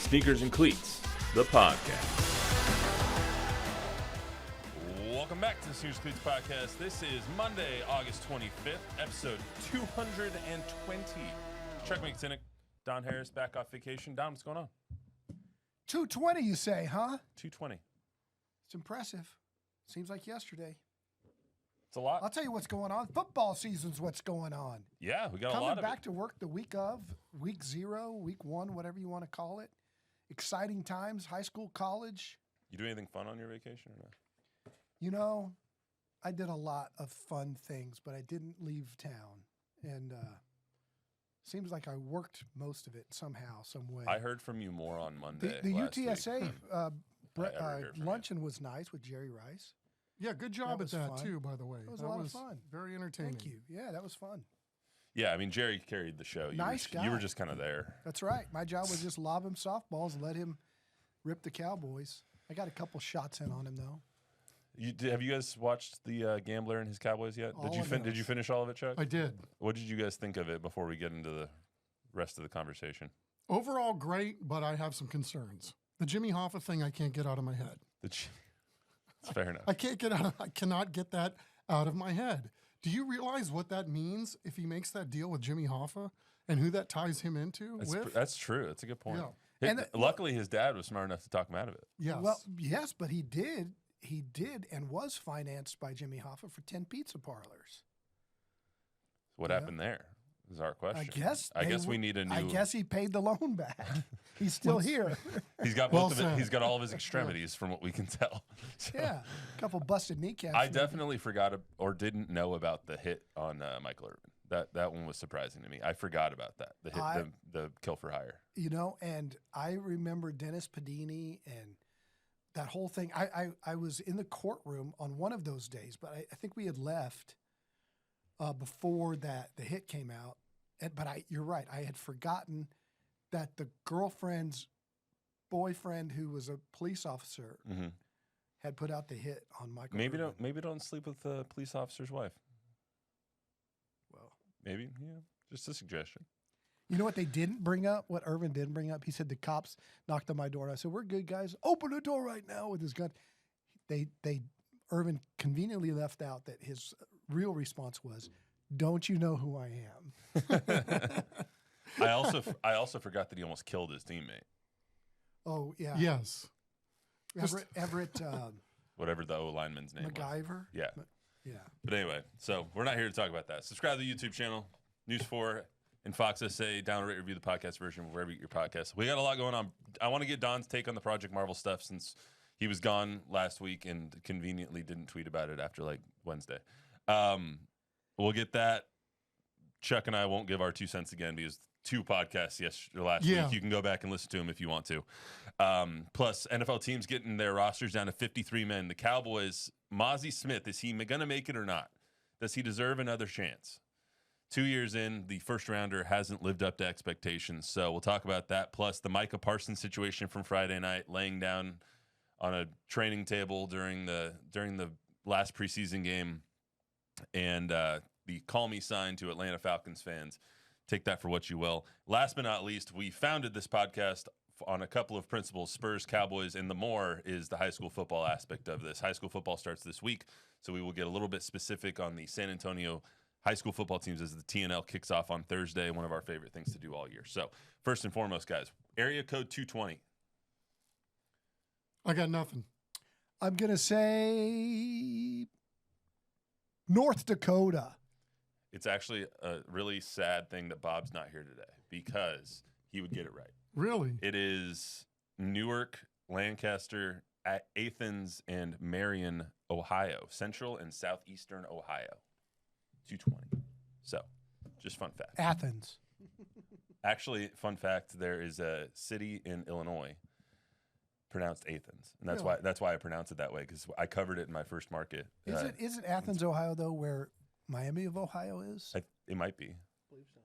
Sneakers and Cleats, the podcast. Welcome back to the Sneakers and Cleats podcast. This is Monday, August 25th, episode 220. Chuck Miketinac, Don Harris, back off vacation. Don, what's going on? 220, you say, huh? 220. It's impressive. Seems like yesterday. It's a lot. I'll tell you what's going on. Football season's what's going on. Yeah, we got Coming a lot of back to work the week of, week 0, week 1, whatever you want to call it. Exciting times, high school, college. You do anything fun on your vacation or not? You know, I did a lot of fun things, but I didn't leave town. And seems like I worked most of it somehow, some way. I heard from you more on Monday. The last UTSA week. luncheon was nice with Jerry Rice. Yeah, good job at that, too, by the way. It was a lot of fun. Very entertaining. Thank you. Yeah, that was fun. Yeah, I mean, Jerry carried the show. Nice guy. You were just kind of there. That's right. My job was just lob him softballs and let him rip the Cowboys. I got a couple shots in on him, though. Have you guys watched the Gambler and his Cowboys yet? Did you finish all of it, Chuck? I did. What did you guys think of it before we get into the rest of the conversation? Overall, great, but I have some concerns. The Jimmy Hoffa thing I can't get out of my head. It's fair enough. I cannot get that out of my head. Do you realize what that means if he makes that deal with Jimmy Hoffa and who that ties him into That's true. That's a good point. Yeah. And luckily, his dad was smart enough to talk him out of it. Yes. Well, yes, but he did and was financed by Jimmy Hoffa for 10 pizza parlors. What happened there is our question. I guess we need a new. I guess he paid the loan back. He's still here. He's got both of it. He's got all of his extremities, from what we can tell. So, Yeah, a couple busted kneecaps. I definitely forgot or didn't know about the hit on Michael Irvin. That one was surprising to me. I forgot about that. The hit, the kill for hire. You know, and I remember Dennis Padini and that whole thing. I was in the courtroom on one of those days, but I think we had left before the hit came out. But you're right. I had forgotten that the girlfriend's boyfriend, who was a police officer, had put out the hit on Michael. Maybe don't sleep with the police officer's wife. Well, maybe, yeah. Just a suggestion. You know what they didn't bring up? What Irvin didn't bring up? He said the cops knocked on my door. And I said, "We're good, guys. Open the door right now," with his gun. Irvin conveniently left out that his real response was, "Don't you know who I am?" I also forgot that he almost killed his teammate. Oh yeah. Yes. Everett. Whatever the O lineman's name was. MacGyver. Yeah. Yeah. But anyway, so we're not here to talk about that. Subscribe to the YouTube channel, News 4 and Fox SA. Download, rate, review the podcast version wherever you get your podcast. We got a lot going on. I want to get Don's take on the Project Marvel stuff since he was gone last week and conveniently didn't tweet about it after like Wednesday. We'll get that. Chuck and I won't give our 2 cents again because 2 podcasts last week. You can go back and listen to them if you want to. Plus, NFL teams getting their rosters down to 53 men. The Cowboys, Mazi Smith, is he going to make it or not? Does he deserve another chance? 2 years in, the first rounder hasn't lived up to expectations. So we'll talk about that. Plus, the Micah Parsons situation from Friday night, laying down on a training table during the last preseason game, and the call me sign to Atlanta Falcons fans. Take that for what you will. Last but not least, we founded this podcast on a couple of principles: Spurs, Cowboys, and the more is the high school football aspect of this. High school football starts this week, so we will get a little bit specific on the San Antonio high school football teams as the TNL kicks off on Thursday, one of our favorite things to do all year. So first and foremost, guys, area code 220. I got nothing. I'm going to say North Dakota. It's actually a really sad thing that Bob's not here today because he would get it right. Really? It is Newark, Lancaster, Athens, and Marion, Ohio. Central and southeastern Ohio. 220. So, just fun fact. Athens. Actually, fun fact, there is a city in Illinois pronounced Athens. And that's why I pronounce it that way, because I covered it in my first market. Is it Athens, Ohio, though, where Miami of Ohio is? It might be. I believe so.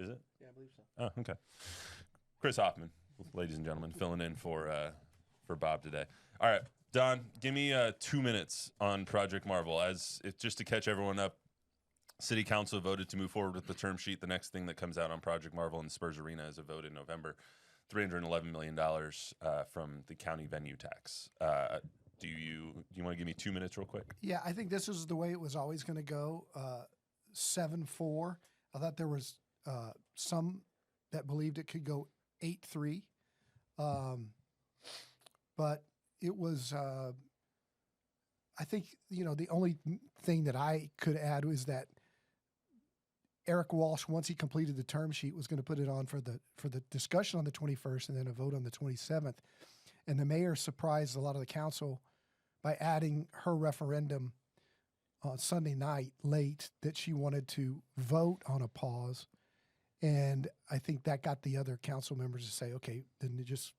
Is it? Yeah, I believe so. Oh, okay. Chris Hoffman, ladies and gentlemen, filling in for Bob today. All right, Don, give me 2 minutes on Project Marvel. Just to catch everyone up, City Council voted to move forward with the term sheet. The next thing that comes out on Project Marvel in Spurs Arena is a vote in November. $311 million from the county venue tax. Do you want to give me 2 minutes real quick? Yeah, I think this is the way it was always going to go. 7-4. I thought there was some that believed it could go 8-3. But it was, I think, the only thing that I could add was that Eric Walsh, once he completed the term sheet, was going to put it on for the discussion on the 21st and then a vote on the 27th. And the mayor surprised a lot of the council by adding her referendum on Sunday night late that she wanted to vote on a pause. And I think that got the other council members to say, okay, then just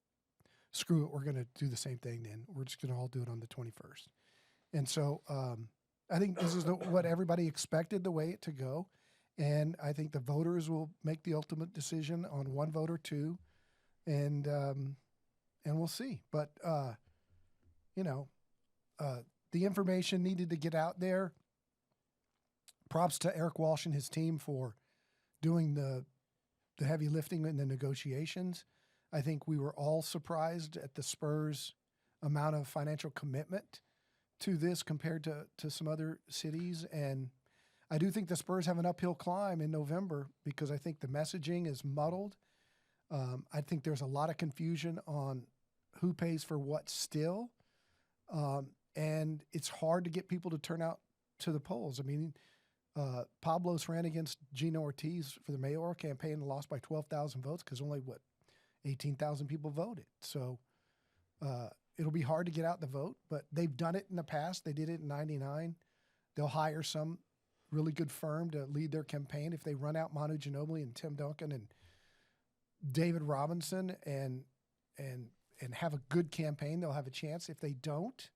screw it. We're going to do the same thing then. We're just going to all do it on the 21st. And so I think this is what everybody expected the way it to go. And I think the voters will make the ultimate decision on one vote or two. And we'll see. But, the information needed to get out there. Props to Eric Walsh and his team for doing the heavy lifting in the negotiations. I think we were all surprised at the Spurs' amount of financial commitment to this compared to some other cities. And I do think the Spurs have an uphill climb in November because I think the messaging is muddled. I think there's a lot of confusion on who pays for what still. And it's hard to get people to turn out to the polls. I mean, Pablos ran against Gino Ortiz for the mayoral campaign and lost by 12,000 votes because only, 18,000 people voted. So it'll be hard to get out the vote, but they've done it in the past. They did it in 99. They'll hire some really good firm to lead their campaign. If they run out Manu Ginobili and Tim Duncan and David Robinson and have a good campaign, they'll have a chance. If they don't,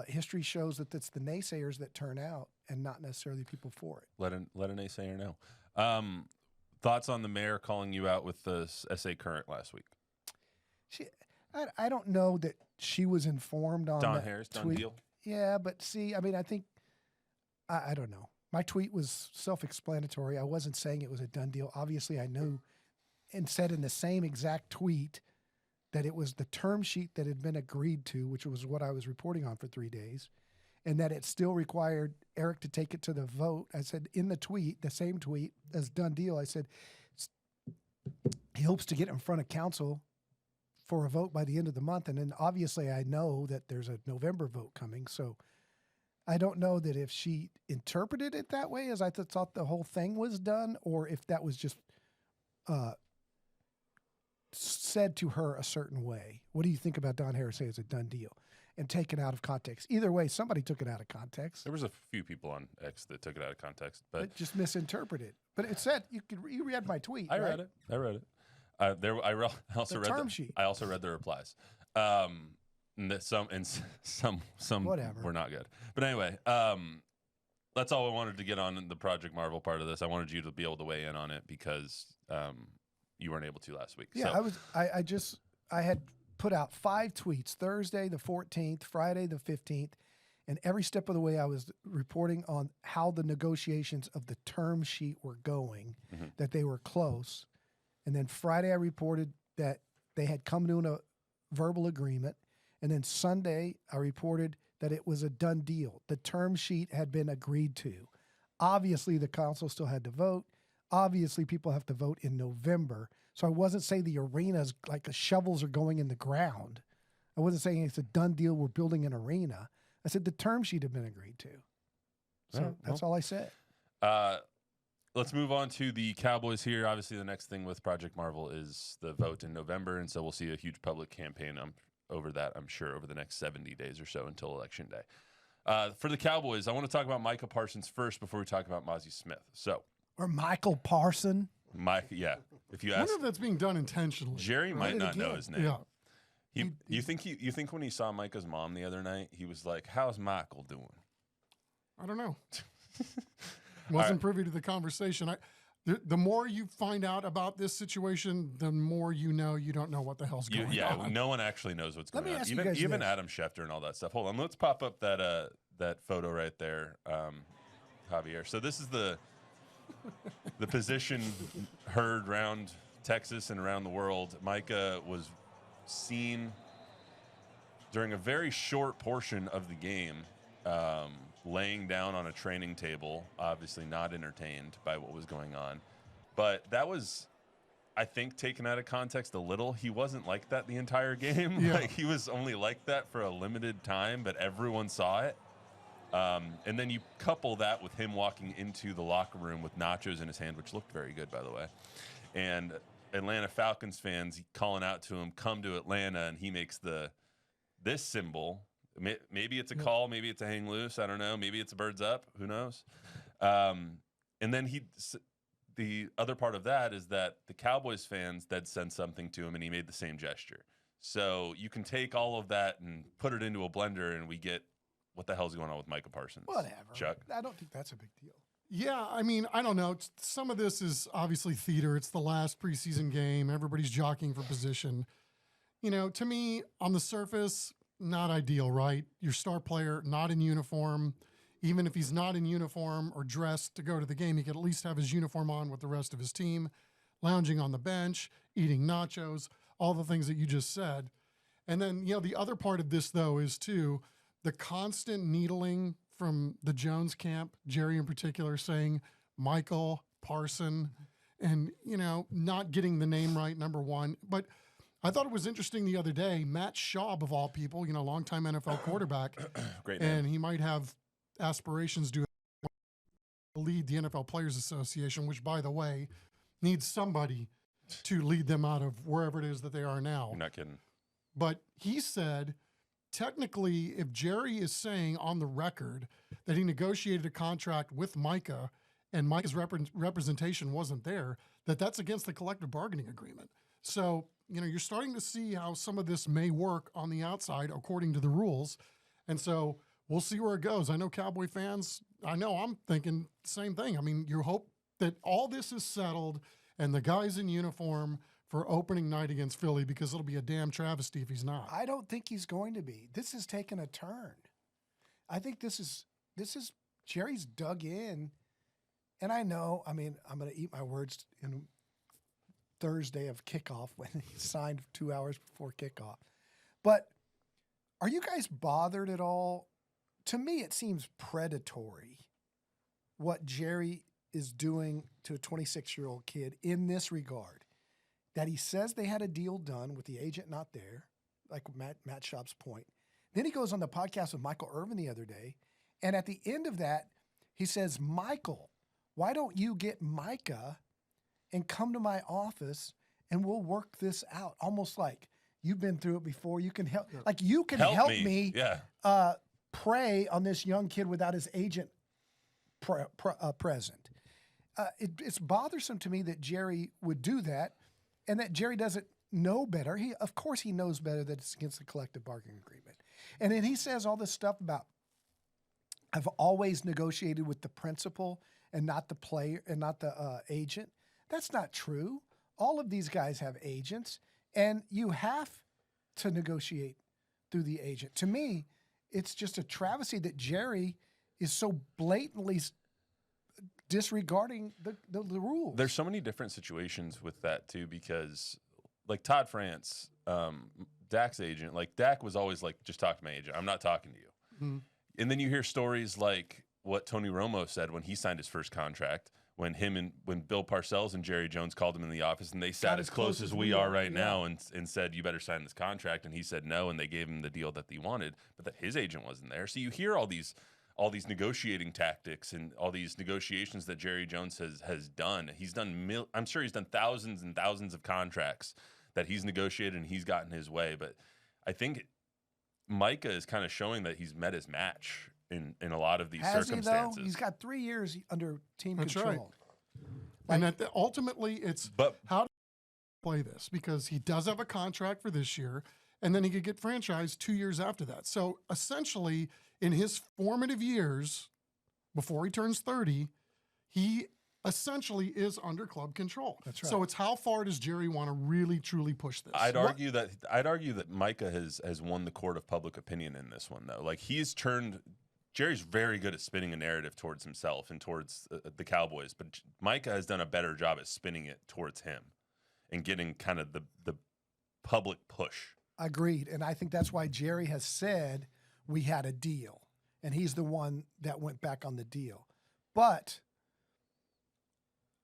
history shows that it's the naysayers that turn out and not necessarily people for it. Let a naysayer know. Thoughts on the mayor calling you out with the SA Current last week? I don't know that she was informed on Don that Harris, done tweet. deal? Yeah, but see, I mean, I think, I don't know. My tweet was self-explanatory. I wasn't saying it was a done deal. Obviously, I knew and said in the same exact tweet that it was the term sheet that had been agreed to, which was what I was reporting on for 3 days, and that it still required Eric to take it to the vote. I said in the tweet, the same tweet as done deal, I said he hopes to get in front of council for a vote by the end of the month. And then obviously I know that there's a November vote coming. So I don't know that if she interpreted it that way as I thought the whole thing was done, or if that was just said to her a certain way. What do you think about Don Harris saying it's a done deal and take it out of context? Either way, somebody took it out of context. There was a few people on X that took it out of context, but It just misinterpreted. But it said you read my tweet. I right? read it. I also read term sheet. I also read the replies. Some Whatever. were not good. But anyway, that's all I wanted to get on in the Project Marvel part of this. I wanted you to be able to weigh in on it because you weren't able to last week. Yeah, so. I had put out 5 tweets Thursday the 14th, Friday the 15th, and every step of the way I was reporting on how the negotiations of the term sheet were going, that they were close. And then Friday I reported that they had come to a verbal agreement. And then Sunday I reported that it was a done deal. The term sheet had been agreed to. Obviously the council still had to vote. Obviously people have to vote in November. So I wasn't saying the arena's like the shovels are going in the ground. I wasn't saying it's a done deal. We're building an arena. I said the term sheet had been agreed to. So that's all I said. Let's move on to the Cowboys here. Obviously, the next thing with Project Marvel is the vote in November, and so we'll see a huge public campaign over that, I'm sure, over the next 70 days or so until Election Day. For the Cowboys, I want to talk about Micah Parsons first before we talk about Mazi Smith. Or Michael Parson. Yeah. If you I ask, wonder if that's being done intentionally. Jerry might not know his name. Yeah. You think when he saw Micah's mom the other night, he was like, "How's Michael doing?" I don't know. Wasn't privy to the conversation. The more you find out about this situation, the more you don't know what the hell's going on. No one actually knows what's going Let me on. ask you guys Even this. Adam Schefter and all that stuff. Hold on, let's pop up that photo right there, Javier. So this is the position heard round Texas and around the world, Micah was seen during a very short portion of the game laying down on a training table, obviously not entertained by what was going on. But that was, I think, taken out of context a little. He wasn't like that the entire game. Yeah. Like, he was only like that for a limited time, but everyone saw it. And then you couple that with him walking into the locker room with nachos in his hand, which looked very good, by the way. And Atlanta Falcons fans calling out to him, come to Atlanta, and he makes this symbol. Maybe it's a call, maybe it's a hang loose, I don't know. Maybe it's a birds up, who knows? And then the other part of that is that the Cowboys fans that sent something to him, and he made the same gesture. So you can take all of that and put it into a blender, and we get what the hell's going on with Micah Parsons. Whatever. Chuck? I don't think that's a big deal. Yeah, I mean, I don't know. Some of this is obviously theater. It's the last preseason game. Everybody's jockeying for position. You know, to me, on the surface, not ideal, right? Your star player, not in uniform. Even if he's not in uniform or dressed to go to the game, he could at least have his uniform on with the rest of his team, lounging on the bench, eating nachos, all the things that you just said. And then, you know, the other part of this, though, is, too, the constant needling from the Jones camp, Jerry in particular, saying Michael Parson and, you know, not getting the name right, number one. But I thought it was interesting the other day, Matt Schaub, of all people, you know, longtime NFL quarterback. Great name. And he might have aspirations to lead the NFL Players Association, which, by the way, needs somebody to lead them out of wherever it is that they are now. You're not kidding. But he said, technically, if Jerry is saying on the record that he negotiated a contract with Micah and Micah's representation wasn't there, that's against the collective bargaining agreement. So, you know, you're starting to see how some of this may work on the outside according to the rules. And so we'll see where it goes. I know Cowboy fans, I know I'm thinking the same thing. I mean, you hope that all this is settled and the guy's in uniform for opening night against Philly, because it'll be a damn travesty if he's not. I don't think he's going to be. This has taken a turn. I think this is Jerry's dug in. And I know, I mean, I'm going to eat my words in Thursday of kickoff when he signed 2 hours before kickoff. But are you guys bothered at all? To me, it seems predatory what Jerry is doing to a 26-year-old kid in this regard. That he says they had a deal done with the agent not there, like Matt Schaub's point. Then he goes on the podcast with Michael Irvin the other day, and at the end of that, he says, Michael, why don't you get Micah and come to my office and we'll work this out? Almost like you've been through it before. You can help. Like you can help me prey on this young kid without his agent present. It's bothersome to me that Jerry would do that. And that Jerry doesn't know better. Of course he knows better that it's against the collective bargaining agreement. And then he says all this stuff about, I've always negotiated with the principal and not the player and not the agent. That's not true. All of these guys have agents, and you have to negotiate through the agent. To me, it's just a travesty that Jerry is so blatantly disregarding the rules. There's so many different situations with that too, because like Todd France, Dak's agent, like Dak was always like, just talk to my agent. I'm not talking to you. Mm-hmm. And then you hear stories like what Tony Romo said when he signed his first contract, when Bill Parcells and Jerry Jones called him in the office and they sat as close as we are right now and said, you better sign this contract. And he said no, and they gave him the deal that he wanted, but that his agent wasn't there. So you hear all these negotiating tactics and all these negotiations that Jerry Jones has done. He's done, I'm sure he's done thousands and thousands of contracts that he's negotiated and he's gotten his way. But I think Micah is kind of showing that he's met his match in a lot of these circumstances. He, though? He's got 3 years under team That's control. Right. And ultimately, it's how to play this, because he does have a contract for this year, and then he could get franchised 2 years after that. So essentially, in his formative years, before he turns 30, he essentially is under club control. That's right. So it's how far does Jerry want to really, truly push this? I'd argue that Micah has won the court of public opinion in this one, though. Like, Jerry's very good at spinning a narrative towards himself and towards the Cowboys, but Micah has done a better job at spinning it towards him. and getting kind of the public push. Agreed. And I think that's why Jerry has said we had a deal. And he's the one that went back on the deal. But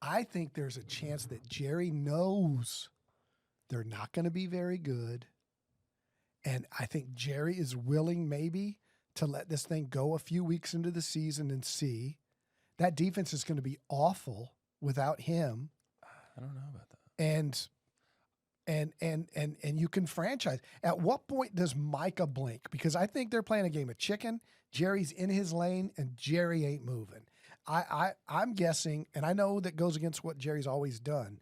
I think there's a chance that Jerry knows they're not going to be very good. And I think Jerry is willing maybe to let this thing go a few weeks into the season and see. That defense is going to be awful without him. I don't know about that. And you can franchise. At what point does Micah blink? Because I think they're playing a game of chicken. Jerry's in his lane, and Jerry ain't moving. I'm guessing, and I know that goes against what Jerry's always done,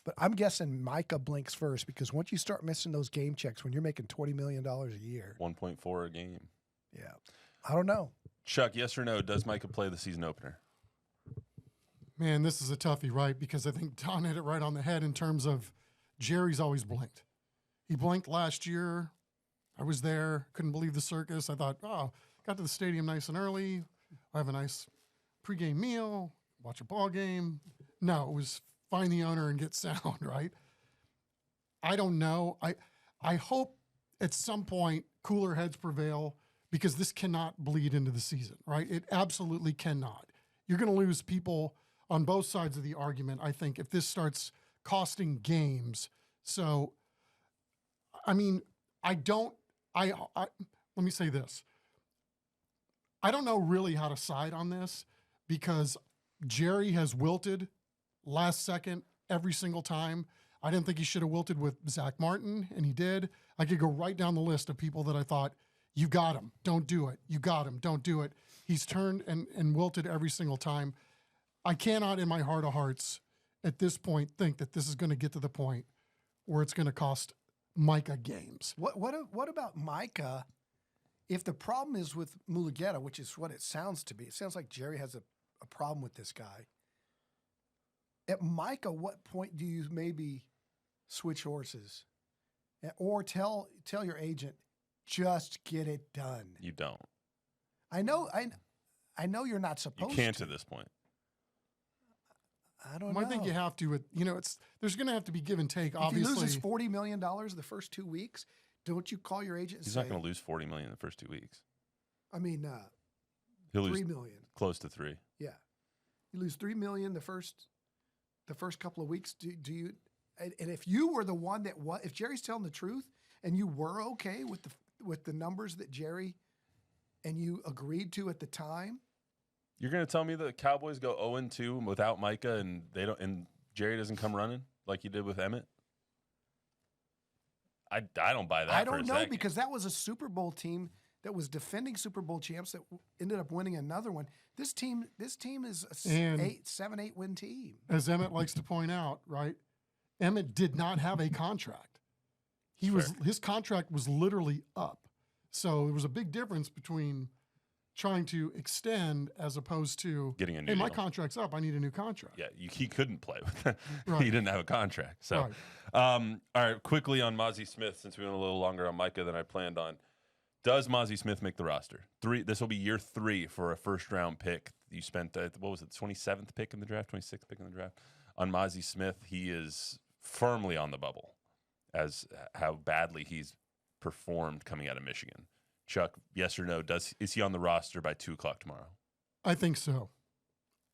but I'm guessing Micah blinks first, because once you start missing those game checks when you're making $20 million a year. 1.4 a game. Yeah. I don't know. Chuck, yes or no, does Micah play the season opener? Man, this is a toughie, right? Because I think Don hit it right on the head in terms of Jerry's always blinked. He blinked last year. I was there, couldn't believe the circus. I thought, oh, got to the stadium nice and early. I have a nice pregame meal, watch a ball game. No, it was find the owner and get sound, right? I don't know. I hope at some point cooler heads prevail, because this cannot bleed into the season, right? It absolutely cannot. You're going to lose people on both sides of the argument, I think, if this starts costing games. So, I mean, let me say this. I don't know really how to side on this, because Jerry has wilted last second every single time. I didn't think he should have wilted with Zach Martin, and he did. I could go right down the list of people that I thought, you got him, don't do it. You got him, don't do it. He's turned and wilted every single time. I cannot in my heart of hearts at this point think that this is going to get to the point where it's going to cost Micah games. What about Micah? If the problem is with Mulugeta, which is what it sounds to be, it sounds like Jerry has a problem with this guy. At Micah, what point do you maybe switch horses? Or tell your agent, just get it done. You don't. I know you're not supposed to. You can't at this point. I don't know. I think you have to. There's going to have to be give and take. Obviously, if he loses $40 million the first 2 weeks, don't you call your agent and He's say, not going to lose $40 million in the first 2 weeks. I mean, He'll $3 lose million. close to 3. Yeah, you lose $3 million the first couple of weeks. Do you? And if you were the one if Jerry's telling the truth and you were okay with the numbers that Jerry and you agreed to at the time. You're going to tell me the Cowboys go 0-2 without Micah and Jerry doesn't come running like you did with Emmett? I don't buy that. I don't know, because that was a Super Bowl team that was defending Super Bowl champs that ended up winning another one. This team is a 7-8 win team. As Emmett likes to point out, right? Emmett did not have a contract. His contract was literally up. So there was a big difference between trying to extend as opposed to getting a new my deal. Contract's up. I need a new contract. Yeah, he couldn't play with that. Right. He didn't have a contract. So, Right. All right, quickly on Mazi Smith, since we went a little longer on Micah than I planned on. Does Mazi Smith make the roster? This will be year 3 for a first-round pick. You spent, the 27th pick in the draft, 26th pick in the draft? On Mazi Smith, he is firmly on the bubble as how badly he's performed coming out of Michigan. Chuck, yes or no, is he on the roster by 2 o'clock tomorrow? I think so,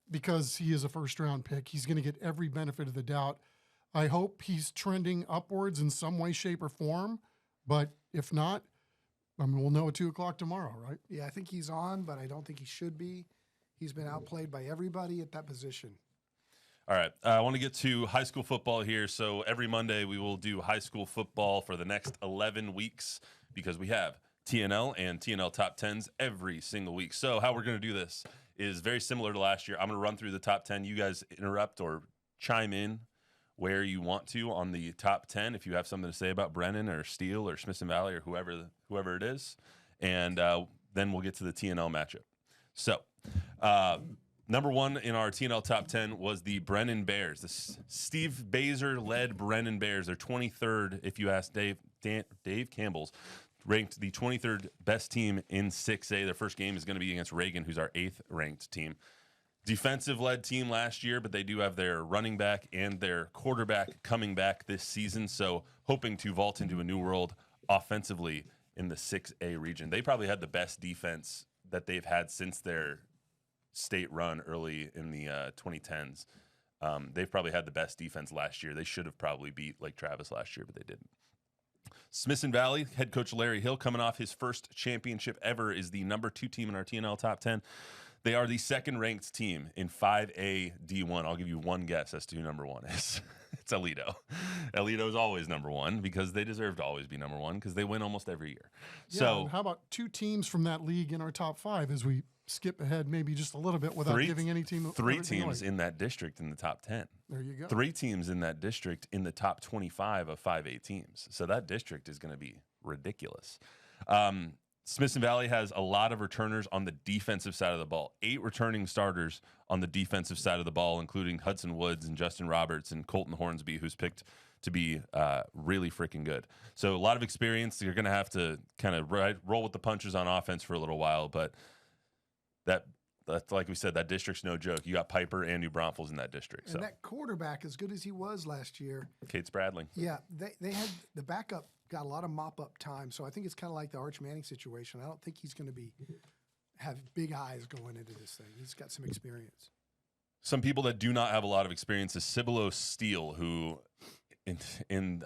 because he is a first-round pick. He's going to get every benefit of the doubt. I hope he's trending upwards in some way, shape, or form, but if not, we'll know at 2 o'clock tomorrow, right? Yeah, I think he's on, but I don't think he should be. He's been outplayed by everybody at that position. All right, I want to get to high school football here. So every Monday we will do high school football for the next 11 weeks because we have TNL and TNL top 10s every single week. So how we're going to do this is very similar to last year. I'm going to run through the top 10. You guys interrupt or chime in where you want to on the top 10 if you have something to say about Brennan or Steele or Smithson Valley or whoever it is. And then we'll get to the TNL matchup. So number 1 in our TNL top 10 was the Brennan Bears. The Steve Baser-led Brennan Bears. They're 23rd, if you ask Dave Campbell's, ranked the 23rd best team in 6A. Their first game is going to be against Reagan, who's our 8th ranked team. defensive-led team last year, but they do have their running back and their quarterback coming back this season, so hoping to vault into a new world offensively in the 6A region. They probably had the best defense that they've had since their state run early in the 2010s. They've probably had the best defense last year. They should have probably beat Lake Travis last year, but they didn't. Smithson Valley, head coach Larry Hill, coming off his first championship ever, is the number 2 team in our TNL top 10. They are the second-ranked team in 5A D1. I'll give you one guess as to who number 1 is. It's Aledo. Aledo is always number 1 because they deserve to always be number 1 because they win almost every year. Yeah, So and how about 2 teams from that league in our top 5 as we skip ahead maybe just a little bit without giving any team 3 teams in that district in the top 10. There you go. 3 teams in that district in the top 25 of 5A teams. So that district is going to be ridiculous. Smithson Valley has a lot of returners on the defensive side of the ball. 8 returning starters on the defensive side of the ball, including Hudson Woods and Justin Roberts and Colton Hornsby, who's picked to be really freaking good. So a lot of experience. You're going to have to kind of roll with the punches on offense for a little while, but that's like we said, that district's no joke. You got Piper and New Braunfels in that district. And that quarterback, as good as he was last year, Kate Spradling. Yeah, they had the backup got a lot of mop-up time, so I think it's kind of like the Arch Manning situation. I don't think he's going to have big eyes going into this thing. He's got some experience. Some people that do not have a lot of experience is Cibolo Steele, who in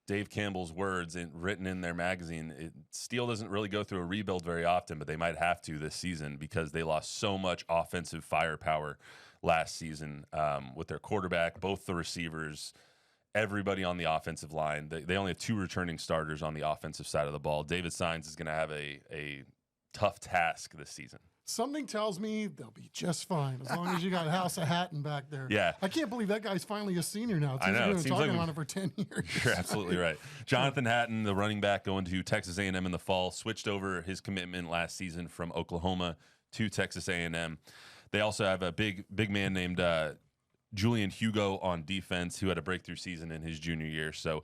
Dave Campbell's words written in their magazine, Steele doesn't really go through a rebuild very often, but they might have to this season because they lost so much offensive firepower last season with their quarterback, both the receivers, everybody on the offensive line. They only have 2 returning starters on the offensive side of the ball. David Sines is going to have a tough task this season. Something tells me they'll be just fine as long as you got House of Hatton back there. Yeah. I can't believe that guy's finally a senior now. I know. We've been talking like about it for 10 years. You're absolutely right. Jonathan Hatton, the running back, going to Texas A&M in the fall, switched over his commitment last season from Oklahoma to Texas A&M. They also have a big man named Julian Hugo on defense, who had a breakthrough season in his junior year. So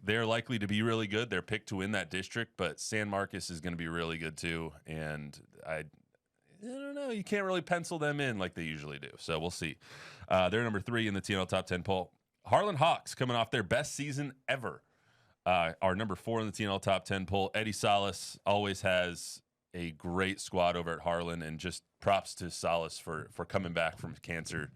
they're likely to be really good. They're picked to win that district, but San Marcos is going to be really good too. And I don't know. You can't really pencil them in like they usually do. So we'll see. They're number 3 in the TNL top 10 poll. Harlan Hawks coming off their best season ever. Are number 4 in the TNL top 10 poll. Eddie Salas always has a great squad over at Harlan, and just props to Salas for coming back from cancer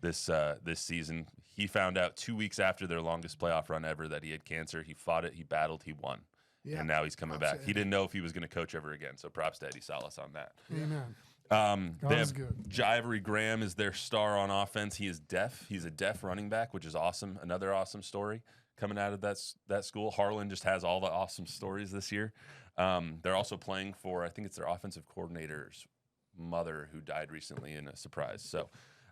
this season. He found out 2 weeks after their longest playoff run ever that he had cancer. He fought it, he battled, he won. Yeah. And now he's coming back. He didn't know if he was going to coach ever again. So props to Eddie Salas on that. Amen. They have Jivery Graham is their star on offense. He is deaf. He's a deaf running back, which is awesome. Another awesome story coming out of that school. Harlan just has all the awesome stories this year. They're also playing for, I think it's their offensive coordinator's mother who died recently in a surprise. So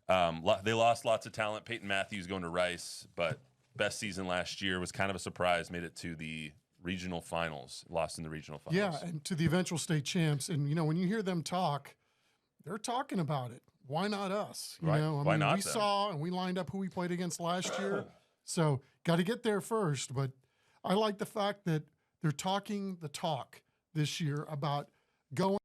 they lost lots of talent. Peyton Matthews going to Rice, but best season last year was kind of a surprise. Made it to the regional finals, lost in the regional finals. Yeah, and to the eventual state champs. And, when you hear them talk, they're talking about it. Why not us? Why not we them? saw and we lined up who we played against last year. So got to get there first. But I like the fact that they're talking the talk this year about going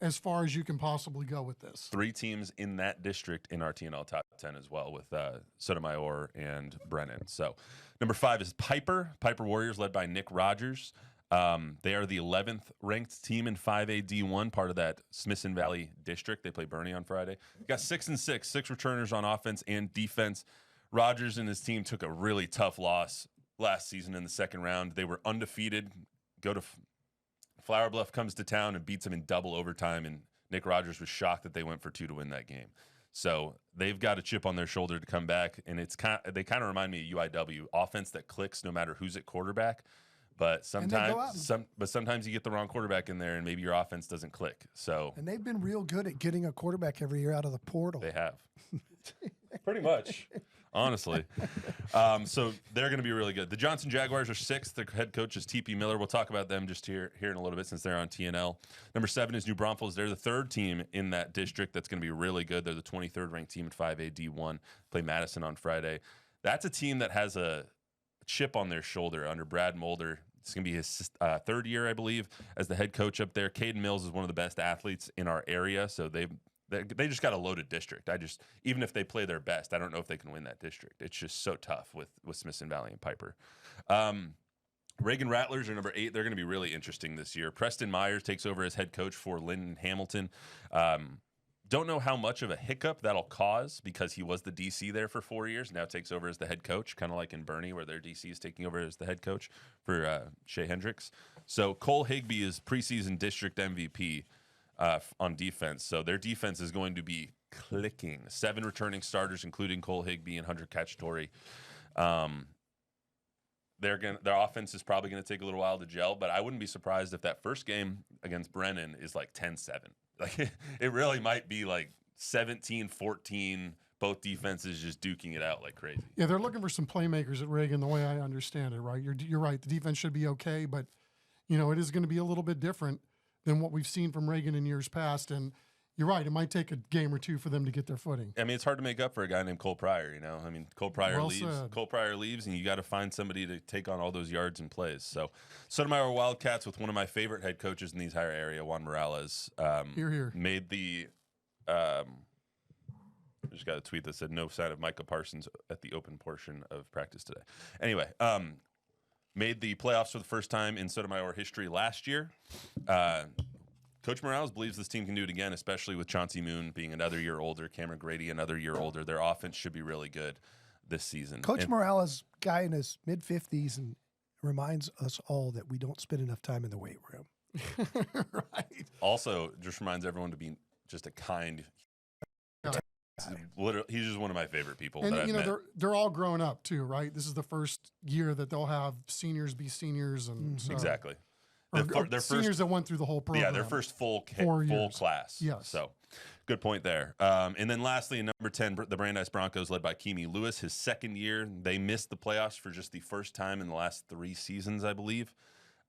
as far as you can possibly go with this. 3 teams in that district in our TNL top 10 as well, with Sotomayor and Brennan. So number 5 is Piper Warriors, led by Nick Rogers. They are the 11th ranked team in 5A D1, part of that Smithson Valley district. They play Bernie on Friday. Got 6 returners on offense and defense. Rogers and his team took a really tough loss last season in the second round. They were undefeated. Go to Flower Bluff, comes to town and beats them in double overtime, and Nick Rogers was shocked that they went for 2 to win that game. So they've got a chip on their shoulder to come back, and they kind of remind me of UIW, offense that clicks no matter who's at quarterback. But sometimes you get the wrong quarterback in there, and maybe your offense doesn't click. And they've been real good at getting a quarterback every year out of the portal. They have, pretty much, honestly. So they're going to be really good. The Johnson Jaguars are 6th. Their head coach is TP Miller. We'll talk about them just here in a little bit since they're on TNL. Number 7 is New Braunfels. They're the 3rd team in that district that's going to be really good. They're the 23rd ranked team in 5A D1. Play Madison on Friday. That's a team that has a chip on their shoulder under Brad Mulder. It's going to be his 3rd year, I believe, as the head coach up there. Caden Mills is one of the best athletes in our area, so They just got a loaded district. Even if they play their best, I don't know if they can win that district. It's just so tough with Smithson Valley and Piper. Reagan Rattlers are number 8. They're going to be really interesting this year. Preston Myers takes over as head coach for Lyndon Hamilton. Don't know how much of a hiccup that'll cause because he was the DC there for 4 years. Now takes over as the head coach, kind of like in Bernie, where their DC is taking over as the head coach for Shea Hendricks. So Cole Higbee is preseason district MVP on defense. So their defense is going to be clicking. 7 returning starters, including Cole Higbee and Hunter Cacciatore. Their offense is probably going to take a little while to gel, but I wouldn't be surprised if that first game against Brennan is like 10-7. Like it really might be like 17-14, both defenses just duking it out like crazy. Yeah, they're looking for some playmakers at Reagan, the way I understand it, right? You're right. The defense should be okay, but, it is going to be a little bit different than what we've seen from Reagan in years past. And you're right. It might take a game or two for them to get their footing. I mean, it's hard to make up for a guy named Cole Pryor, I mean, Cole Pryor Well leaves. said. Cole Pryor leaves, and you got to find somebody to take on all those yards and plays. So, Sotomayor Wildcats with one of my favorite head coaches in the entire area, Juan Morales, Here. made the I just got a tweet that said no sign of Micah Parsons at the open portion of practice today. Anyway, made the playoffs for the first time in Sotomayor history last year. Coach Morales believes this team can do it again, especially with Chauncey Moon being another year older, Cameron Grady another year older. Their offense should be really good this season. Coach Morales, guy in his mid-50s, and reminds us all that we don't spend enough time in the weight room. Right. Also, just reminds everyone to be just a kind. Literally, he's just one of my favorite people. And that I've met. they're all grown up too, right? This is the first year that they'll have seniors be seniors, and so, Exactly. or Their seniors first, that went through the whole program. yeah, their first full 4 years. class. Yes. So, good point there. And then lastly, in number 10, the Brandeis Broncos, led by Keemy Lewis, his second year. They missed the playoffs for just the first time in the last 3 seasons, I believe.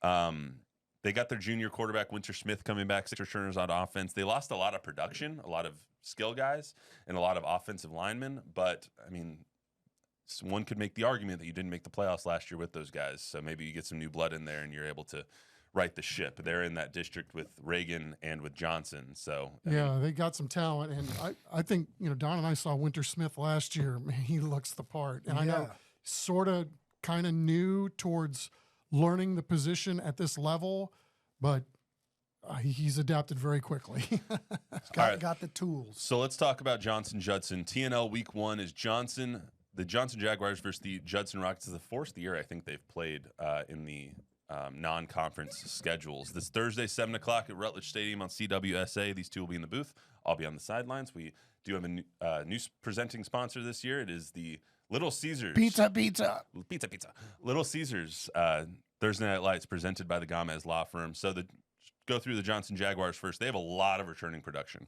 They got their junior quarterback, Winter Smith, coming back, 6 returners on offense. They lost a lot of production, a lot of skill guys, and a lot of offensive linemen. But, I mean, one could make the argument that you didn't make the playoffs last year with those guys. So maybe you get some new blood in there and you're able to right the ship. They're in that district with Reagan and with Johnson. So, I mean, they got some talent. And I think, Don and I saw Winter Smith last year. Man, he looks the part. And I know sort of kind of new towards learning the position at this level, but he's adapted very quickly. Got the tools. So let's talk about Judson. TNL week 1 is the Johnson Jaguars versus the Judson Rockets. Is the 4th year I think they've played in the non-conference schedules. This Thursday, 7 o'clock at Rutledge Stadium on CWSA. These two will be in the booth. I'll be on the sidelines. We do have a new presenting sponsor this year. It is the Little Caesars. Pizza. Little Caesars Thursday Night Lights, presented by the Gomez Law Firm. So go through the Johnson Jaguars first. They have a lot of returning production.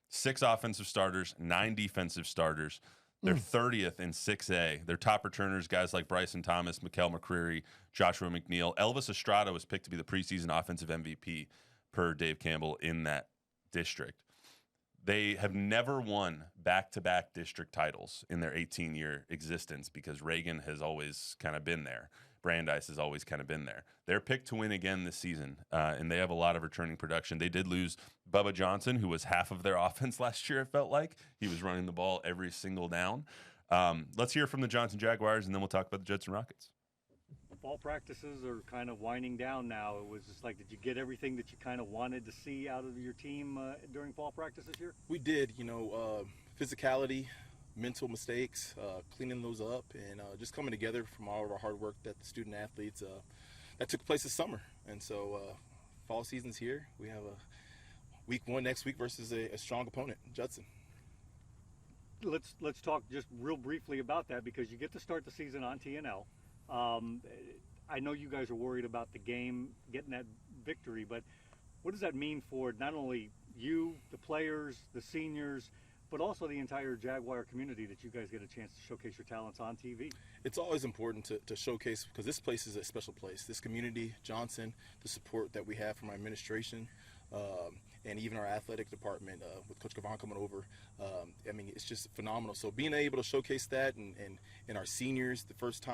6 offensive starters, 9 defensive starters. They're 30th in 6A. Their top returners, guys like Bryson Thomas, Mikael McCreary, Joshua McNeil. Elvis Estrada was picked to be the preseason offensive MVP per Dave Campbell in that district. They have never won back-to-back district titles in their 18-year existence because Reagan has always kind of been there. Brandeis has always kind of been there. They're picked to win again this season, and they have a lot of returning production. They did lose Bubba Johnson, who was half of their offense last year, it felt like. He was running the ball every single down. Let's hear from the Johnson Jaguars, and then we'll talk about the Judson Rockets. Fall practices are kind of winding down now. It was just like, did you get everything that you kind of wanted to see out of your team during fall practice this year? We did, physicality, mental mistakes, cleaning those up, and just coming together from all of our hard work that the student athletes that took place this summer. And so fall season's here. We have a week 1 next week versus a strong opponent, Judson. Let's talk just real briefly about that, because you get to start the season on TNL. I know you guys are worried about the game, getting that victory, but what does that mean for not only you, the players, the seniors, but also the entire Jaguar community, that you guys get a chance to showcase your talents on TV? It's always important to showcase, because this place is a special place. This community, Johnson, the support that we have from our administration, and even our athletic department with Coach Gavon coming over. It's just phenomenal. So being able to showcase that and our seniors, the first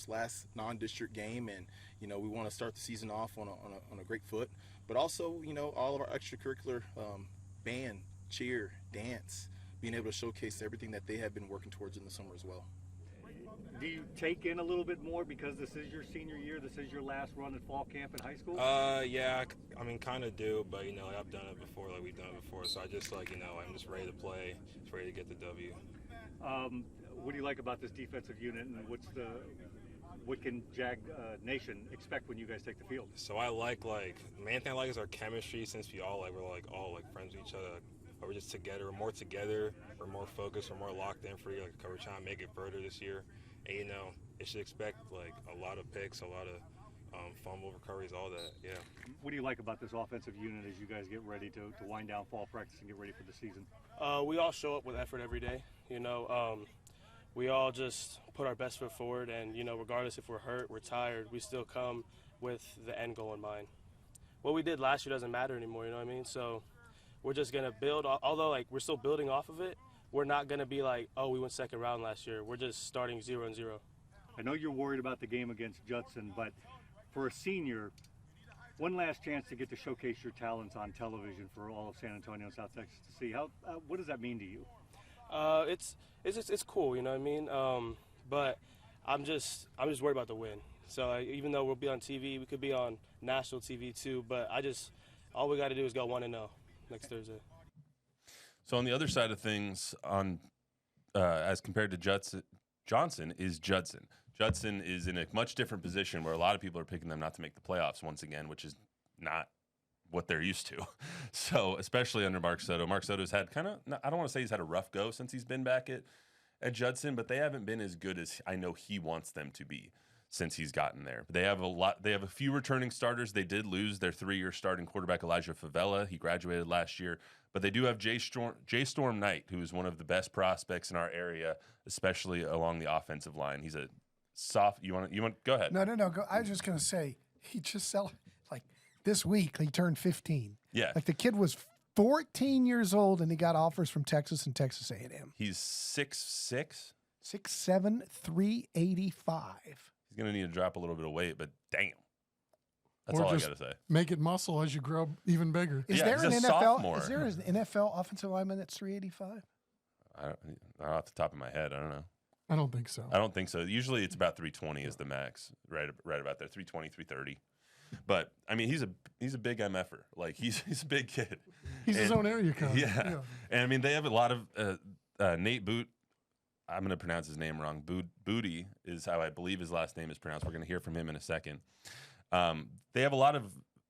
last non-district game, and we want to start the season off on a great foot. But also, all of our extracurricular band cheer, dance, being able to showcase everything that they have been working towards in the summer as well. Do you take in a little bit more because this is your senior year? This is your last run at fall camp in high school? Yeah, I mean, kind of do, but, you know, I've done it before, like we've done it before. So I just, like, you know, I'm just ready to play, just ready to get the W. What do you like about this defensive unit, and what can Jag Nation expect when you guys take the field? So I like the main thing I like is our chemistry, since we're all friends with each other. But we're just together, we're more together, we're more focused, we're more locked in for you. Like, we're trying to make it further this year. And, you know, they should expect, like, a lot of picks, a lot of fumble recoveries, all that, yeah. What do you like about this offensive unit as you guys get ready to wind down fall practice and get ready for the season? We all show up with effort every day, you know. We all just put our best foot forward, and, you know, regardless if we're hurt, we're tired, we still come with the end goal in mind. What we did last year doesn't matter anymore, you know what I mean? So we're just going to build, although, like, we're still building off of it. We're not going to be like, oh, we went second round last year. We're just starting 0-0. I know you're worried about the game against Judson, but for a senior, one last chance to get to showcase your talents on television for all of San Antonio and South Texas to see. What does that mean to you? It's cool, you know what I mean? But I'm just worried about the win. So even though we'll be on TV, we could be on national TV too. But all we got to do is go 1-0 next Thursday. So on the other side of things, as compared to Johnson is Judson. Judson is in a much different position where a lot of people are picking them not to make the playoffs once again, which is not what they're used to. So especially under Mark Soto. Mark Soto's had I don't want to say he's had a rough go since he's been back at Judson, but they haven't been as good as I know he wants them to be since he's gotten there. They have a few returning starters. They did lose their 3-year starting quarterback, Elijah Favela. He graduated last year. But they do have Jay Storm Knight, who is one of the best prospects in our area, especially along the offensive line. He's a soft. You want go ahead. No. Go. I was just going to say, he just this week he turned 15. Yeah. Like, the kid was 14 years old and he got offers from Texas and Texas A&M. He's 6'6", 6'7", 385. He's going to need to drop a little bit of weight, but damn. That's Or all I just got to say. make it muscle as you grow even bigger. Is Yeah, there he's an a NFL? sophomore. Is there an NFL offensive lineman that's 385? Not off the top of my head. I don't know. I don't think so. I don't think so. Usually it's about 320 is the max, right about there, 320, 330. But I mean, he's a big MFer. Like, he's a big kid. He's his own area code. Yeah. And I mean, they have a lot of Nate Boot. I'm going to pronounce his name wrong. Booty is how I believe his last name is pronounced. We're going to hear from him in a second. They have a lot of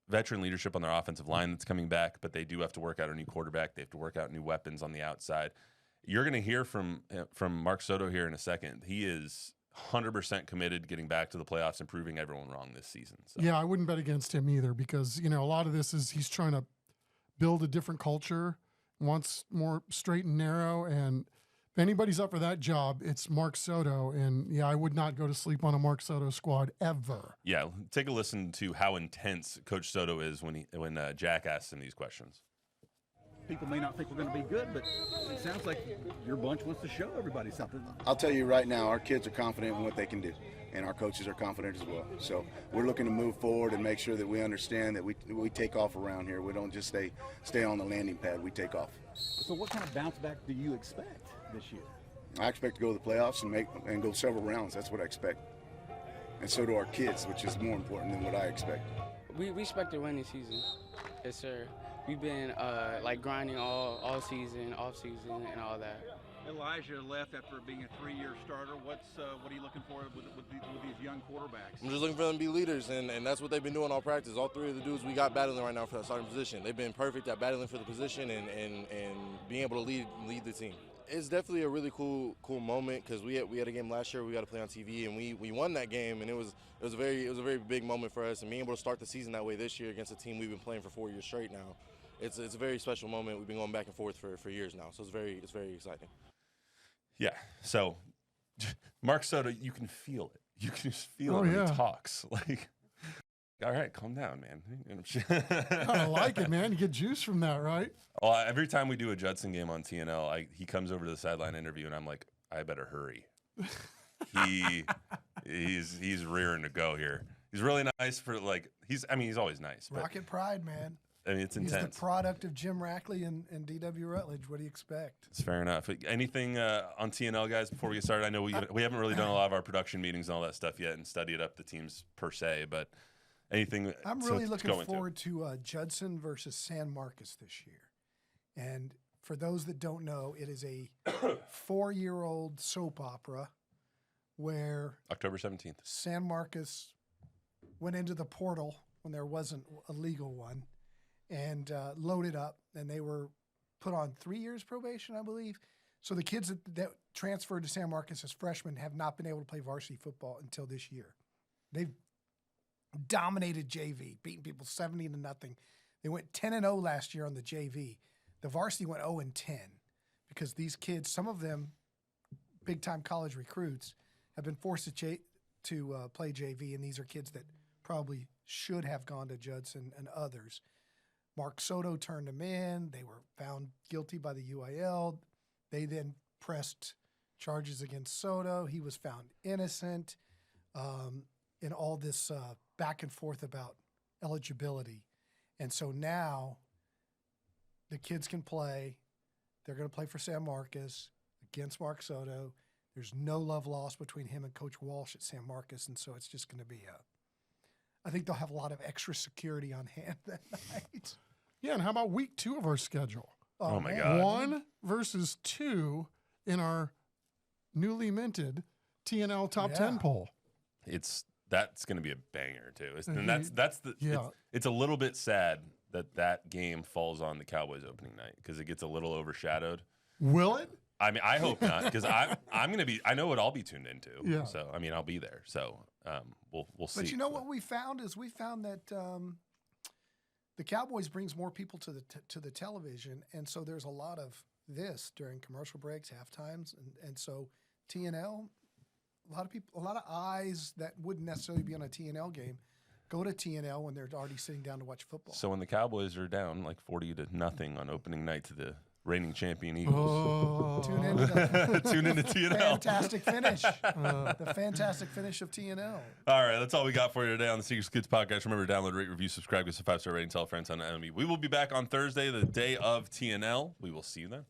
veteran leadership on their offensive line that's coming back, but they do have to work out a new quarterback. They have to work out new weapons on the outside. You're going to hear from Mark Soto here in a second. He is 100% committed to getting back to the playoffs and proving everyone wrong this season. So. Yeah, I wouldn't bet against him either because, you know, a lot of this is he's trying to build a different culture, wants more straight and narrow, and if anybody's up for that job, it's Mark Soto. And, yeah, I would not go to sleep on a Mark Soto squad ever. Yeah, take a listen to how intense Coach Soto is when Jack asks him these questions. People may not think we're going to be good, but it sounds like your bunch wants to show everybody something. I'll tell you right now, our kids are confident in what they can do, and our coaches are confident as well. So we're looking to move forward and make sure that we understand that we take off around here. We don't just stay on the landing pad. We take off. So what kind of bounce back do you expect this year? I expect to go to the playoffs and go several rounds. That's what I expect. And so do our kids, which is more important than what I expect. We expect to win this season. Yes, sir. We've been grinding all season, off season, and all that. Elijah left after being a 3-year starter. What are you looking for with these young quarterbacks? I'm just looking for them to be leaders, and that's what they've been doing all practice. All three of the dudes we got battling right now for that starting position. They've been perfect at battling for the position and being able to lead the team. It's definitely a really cool moment because we had a game last year we got to play on TV, and we won that game, and it was a very big moment for us. And being able to start the season that way this year against a team we've been playing for 4 years straight now, it's a very special moment. We've been going back and forth for years now, so it's very exciting. Yeah. So Mark Soto, you can feel it. You can just feel it when he talks. Like, all right, calm down, man. I like it, man. You get juice from that, right? Well, every time we do a Judson game on TNL, he comes over to the sideline interview, and I'm like, I better hurry. He's rearing to go here. He's really nice for he's always nice. But Rocket Pride, man. I mean, it's He's intense. the product of Jim Rackley and D.W. Rutledge. What do you expect? It's fair enough. Anything on TNL, guys, before we get started? I know we haven't really done a lot of our production meetings and all that stuff yet and studied up the teams per se, but anything. I'm really looking forward to Judson versus San Marcos this year. And for those that don't know, it is a 4-year-old soap opera where October 17th. San Marcos went into the portal when there wasn't a legal one and loaded up, and they were put on 3 years probation, I believe. So the kids that transferred to San Marcos as freshmen have not been able to play varsity football until this year. They've dominated JV, beating people 70-0. They went 10-0 last year on the JV. The varsity went 0-10 because these kids, some of them, big-time college recruits, have been forced to play JV, and these are kids that probably should have gone to Judson and others. Mark Soto turned them in. They were found guilty by the UIL. They then pressed charges against Soto. He was found innocent in all this back and forth about eligibility. And so now the kids can play. They're going to play for San Marcos against Mark Soto. There's no love lost between him and Coach Walsh at San Marcos, and so it's just going to be I think they'll have a lot of extra security on hand that night. Yeah, and how about week 2 of our schedule? Oh my God. 1 versus 2 in our newly minted TNL Top 10 poll. That's going to be a banger too. It's a little bit sad that game falls on the Cowboys opening night because it gets a little overshadowed. Will it? I mean, I hope not because I'm going to be. I know what I'll be tuned into. Yeah. So I mean, I'll be there. So we'll see. But you know what we found is that the Cowboys brings more people to the television, and so there's a lot of this during commercial breaks, half times, and so TNL. A lot of eyes that wouldn't necessarily be on a TNL game go to TNL when they're already sitting down to watch football. So when the Cowboys are down like 40-0 on opening night to the reigning champion Eagles, tune into TNL. Fantastic finish. The fantastic finish of TNL. All right, that's all we got for you today on the Sneakers and Cleats podcast. Remember to download, rate, review, subscribe, give us a 5-star rating, tell friends on Enemy. We will be back on Thursday, the day of TNL. We will see you then.